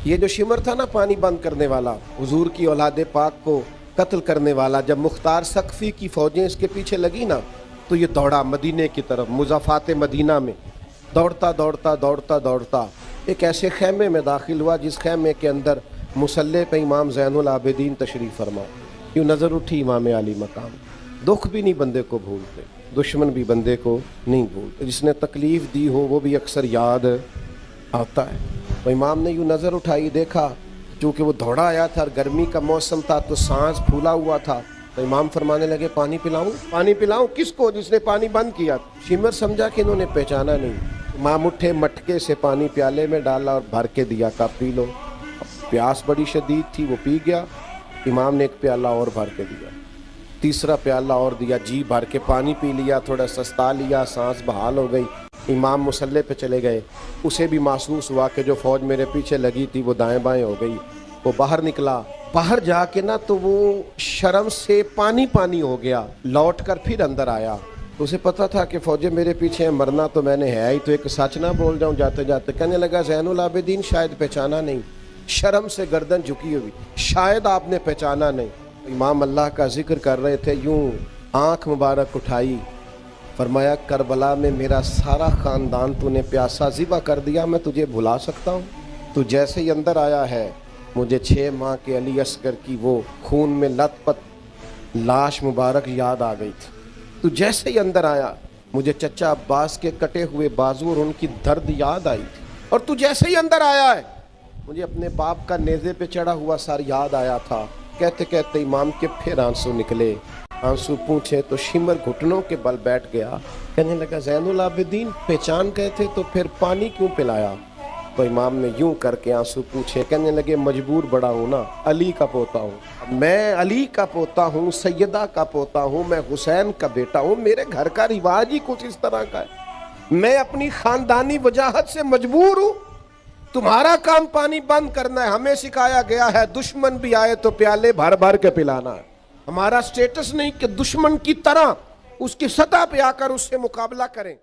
یہ جو شمر تھا نا پانی بند کرنے والا، حضور کی اولاد پاک کو قتل کرنے والا، جب مختار ثقفی کی فوجیں اس کے پیچھے لگی نا تو یہ دوڑا مدینے کی طرف، مضافات مدینہ میں دوڑتا دوڑتا دوڑتا دوڑتا ایک ایسے خیمے میں داخل ہوا جس خیمے کے اندر مصلی پہ امام زین العابدین تشریف فرما۔ یوں نظر اٹھی امام علی مقام۔ دکھ بھی نہیں بندے کو بھولتے، دشمن بھی بندے کو نہیں بھولتے، جس نے تکلیف دی ہو وہ بھی اکثر یاد آتا ہے۔ تو امام نے یوں نظر اٹھائی، دیکھا چونکہ وہ دوڑا آیا تھا اور گرمی کا موسم تھا تو سانس پھولا ہوا تھا، تو امام فرمانے لگے پانی پلاؤں؟ پانی پلاؤں کس کو؟ جس نے پانی بند کیا۔ شمر سمجھا کہ انہوں نے پہچانا نہیں۔ امام اٹھے، مٹکے سے پانی پیالے میں ڈالا اور بھر کے دیا، کہا پی لو۔ پیاس بڑی شدید تھی، وہ پی گیا۔ امام نے ایک پیالہ اور بھر کے دیا، تیسرا پیالہ اور دیا، جی بھر کے پانی پی لیا، تھوڑا سستا لیا، سانس بحال ہو گئی۔ امام مصلی پہ چلے گئے، اسے بھی محسوس ہوا کہ جو فوج میرے پیچھے لگی تھی وہ دائیں بائیں ہو گئی۔ وہ باہر نکلا، باہر جا کے نا تو وہ شرم سے پانی پانی ہو گیا، لوٹ کر پھر اندر آیا۔ تو اسے پتا تھا کہ فوجیں میرے پیچھے ہیں، مرنا تو میں نے ہے ہی، تو ایک سچ نہ بول جاؤں جاتے جاتے۔ کہنے لگا زین العابدین شاید پہچانا نہیں، شرم سے گردن جھکی ہوئی، شاید آپ نے پہچانا نہیں۔ امام اللہ کا ذکر کر رہے تھے، یوں آنکھ مبارک اٹھائی، فرمایا کربلا میں میرا سارا خاندان تو نے پیاسا ذبح کر دیا، میں تجھے بھلا سکتا ہوں؟ تو جیسے ہی اندر آیا ہے مجھے 6 ماہ کے علی اصغر کی وہ خون میں لت پت لاش مبارک یاد آ گئی تھی۔ تو جیسے ہی اندر آیا مجھے چچا عباس کے کٹے ہوئے بازو اور ان کی درد یاد آئی تھی۔ اور تو جیسے ہی اندر آیا ہے مجھے اپنے باپ کا نیزے پہ چڑھا ہوا سر یاد آیا تھا۔ کہتے کہتے امام کے پھر آنسو نکلے، آنسو پوچھے تو شمر گھٹنوں کے بل بیٹھ گیا۔ کہنے لگا زین العابدین پہچان گئے تھے تو پھر پانی کیوں پلایا؟ تو امام نے یوں کر کے آنسو پوچھے، کہنے لگے مجبور بڑا ہوں نا، علی کا پوتا ہوں میں، علی کا پوتا ہوں، سیدہ کا پوتا ہوں میں، حسین کا بیٹا ہوں، میرے گھر کا رواج ہی کچھ اس طرح کا ہے، میں اپنی خاندانی وجاہت سے مجبور ہوں۔ تمہارا کام پانی بند کرنا ہے، ہمیں سکھایا گیا ہے دشمن بھی آئے تو پیالے بھر بھر کے پلانا ہے۔ ہمارا سٹیٹس نہیں کہ دشمن کی طرح اس کی سطح پہ آ کر اس سے مقابلہ کریں۔